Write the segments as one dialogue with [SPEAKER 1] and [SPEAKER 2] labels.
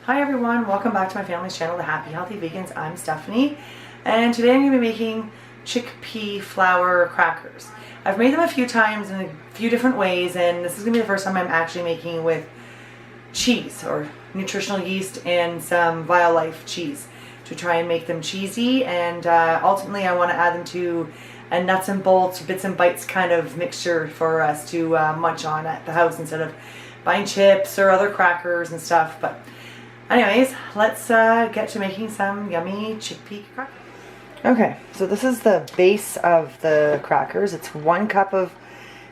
[SPEAKER 1] Hi everyone, welcome back to my family's channel, The Happy Healthy Vegans. I'm Stephanie, and today I'm going to be making chickpea flour crackers. I've made them a few times in a few different ways, and this is going to be the first time I'm actually making with cheese, or nutritional yeast, and some Violife cheese to try and make them cheesy, and ultimately I want to add them to a nuts and bolts, bits and bites kind of mixture for us to munch on at the house instead of buying chips or other crackers and stuff. But anyways, let's get to making some yummy chickpea crackers. Okay, so this is the base of the crackers. It's 1 cup of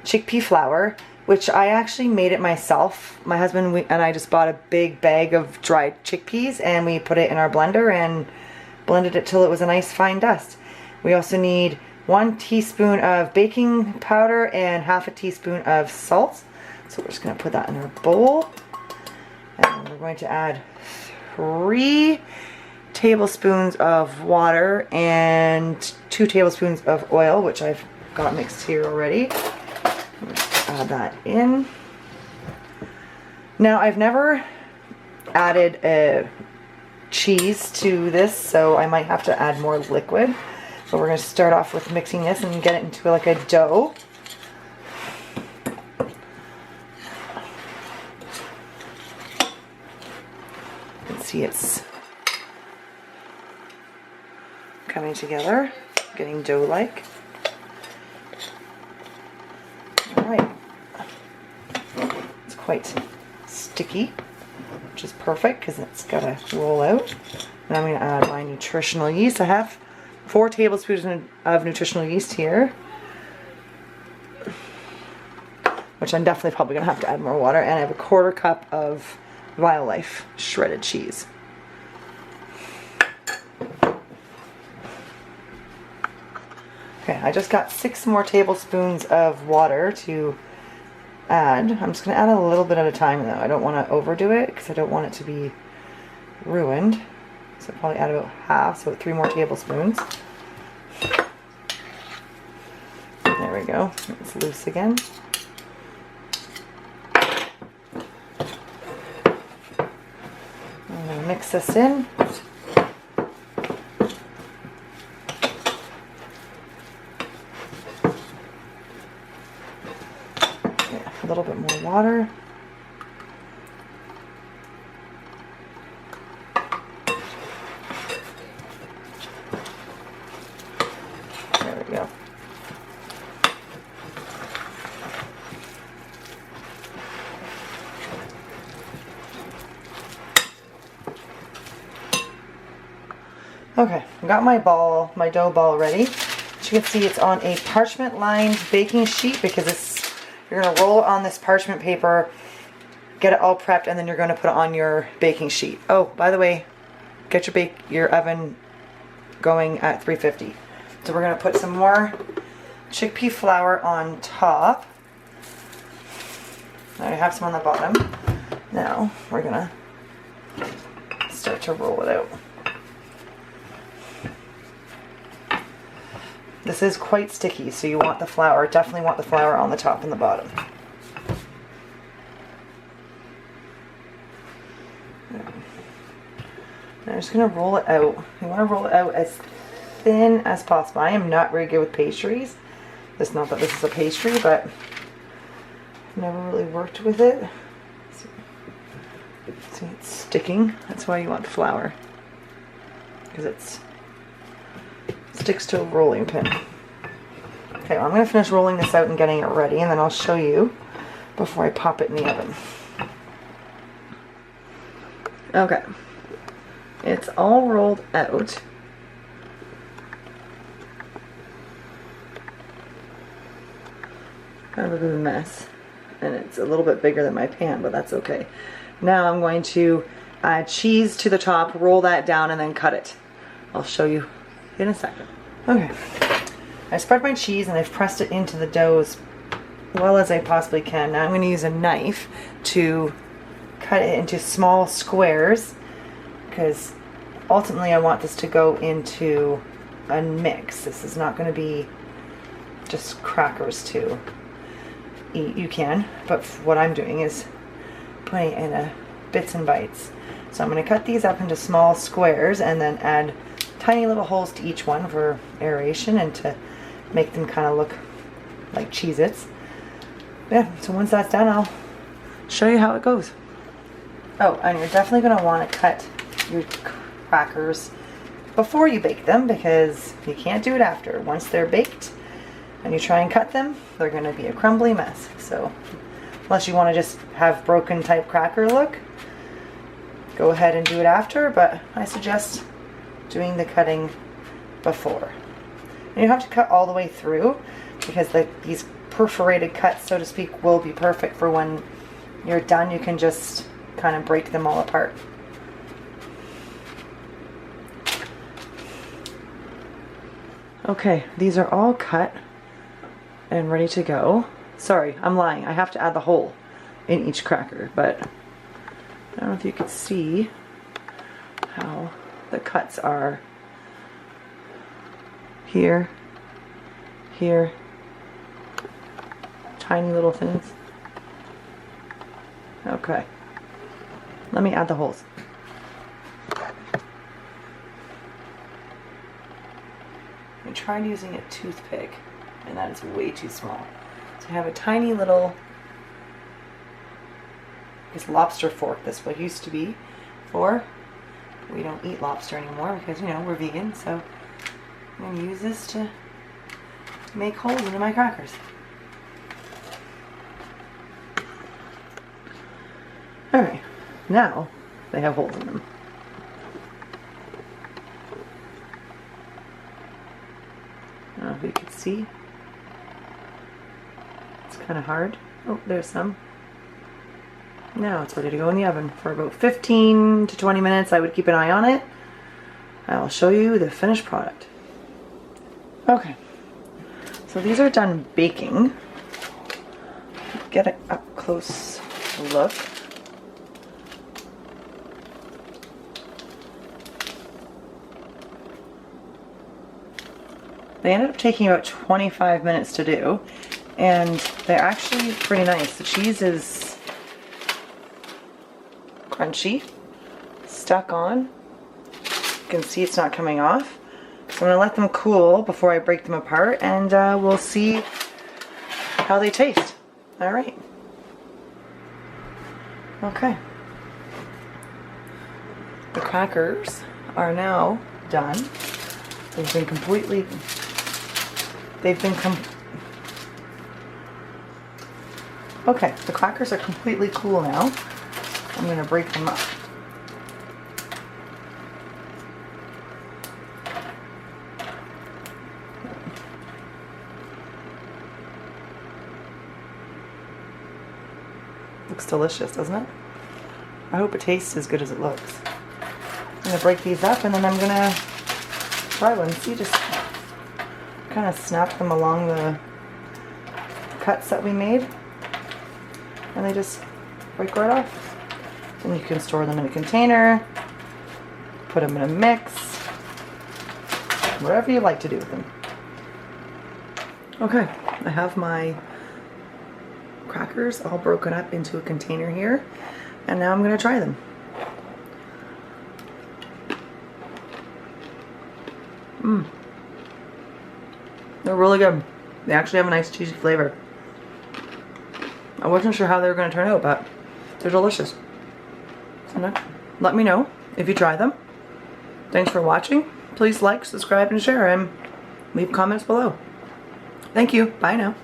[SPEAKER 1] chickpea flour, which I actually made it myself. My husband and I just bought a big bag of dried chickpeas and we put it in our blender and blended it till it was a nice fine dust. We also need 1 teaspoon of baking powder and half a teaspoon of salt. So we're just going to put that in our bowl. And we're going to add 3 tablespoons of water and 2 tablespoons of oil, which I've got mixed here already. Just add that in. Now, I've never added a cheese to this, so I might have to add more liquid. So we're going to start off with mixing this and get it into like a dough. You can see it's coming together, getting dough-like. Alright. It's quite sticky, which is perfect because it's got to roll out. And I'm going to add my nutritional yeast. I have 4 tablespoons of nutritional yeast here, which I'm definitely probably going to have to add more water. And I have a 1/4 cup of Violife shredded cheese. Okay, I just got 6 more tablespoons of water to add. I'm just going to add a little bit at a time though. I don't want to overdo it because I don't want it to be ruined. So I'll probably add about half, so 3 more tablespoons. There we go. It's loose again. I'm going to mix this in. A little bit more water. There we go. Okay, I got my dough ball ready. As you can see, it's on a parchment lined baking sheet because you're going to roll it on this parchment paper, get it all prepped, and then you're going to put it on your baking sheet. Oh, by the way, get your oven going at 350. So we're going to put some more chickpea flour on top. I have some on the bottom. Now we're going to start to roll it out. This is quite sticky, so you want the flour, definitely want the flour on the top and the bottom. I'm just going to roll it out. You want to roll it out as thin as possible. I am not very good with pastries. It's not that this is a pastry, but I've never really worked with it. See, it's sticking. That's why you want flour, because it sticks to a rolling pin. Okay, well, I'm going to finish rolling this out and getting it ready, and then I'll show you before I pop it in the oven. Okay, it's all rolled out. Kind of a bit of a mess, and it's a little bit bigger than my pan, but that's okay. Now I'm going to add cheese to the top, roll that down, and then cut it. I'll show you in a second. Okay, I spread my cheese and I've pressed it into the dough as well as I possibly can. Now I'm going to use a knife to cut it into small squares because ultimately I want this to go into a mix. This is not going to be just crackers to eat. You can, but what I'm doing is putting it in bits and bites. So I'm going to cut these up into small squares and then add tiny little holes to each one for aeration and to make them kind of look like Cheez-its. Yeah, so once that's done, I'll show you how it goes. Oh, and you're definitely going to want to cut your crackers before you bake them because you can't do it after. Once they're baked and you try and cut them, they're going to be a crumbly mess. So unless you want to just have broken type cracker look, go ahead and do it after, but I suggest doing the cutting before. And you have to cut all the way through because these perforated cuts, so to speak, will be perfect for when you're done. You can just kind of break them all apart. Okay, these are all cut and ready to go. Sorry, I'm lying. I have to add the hole in each cracker, but I don't know if you can see how the cuts are here, here, tiny little things. Okay, let me add the holes. I tried using a toothpick and that is way too small. So I have a tiny little, this lobster fork. That's what it used to be for. We don't eat lobster anymore because, you know, we're vegan, so I'm going to use this to make holes into my crackers. Alright, now they have holes in them. I don't know if you can see. It's kind of hard. Oh, there's some. Now it's ready to go in the oven for about 15 to 20 minutes. I would keep an eye on it. I'll show you the finished product. Okay, so these are done baking. Get an up close look. They ended up taking about 25 minutes to do, and they're actually pretty nice. The cheese is crunchy, stuck on. You can see it's not coming off. So I'm going to let them cool before I break them apart, and we'll see how they taste. Alright. Okay. The crackers are now done. They've been completely... Okay, the crackers are completely cool now. I'm going to break them up. Looks delicious, doesn't it? I hope it tastes as good as it looks. I'm going to break these up and then I'm going to try one. See, just kind of snap them along the cuts that we made. And they just break right off. Then you can store them in a container, put them in a mix, whatever you like to do with them. Okay, I have my crackers all broken up into a container here, and now I'm going to try them. They're really good. They actually have a nice cheesy flavor. I wasn't sure how they were going to turn out, but they're delicious. So let me know if you try them. Thanks for watching. Please like, subscribe, and share, and leave comments below. Thank you. Bye now.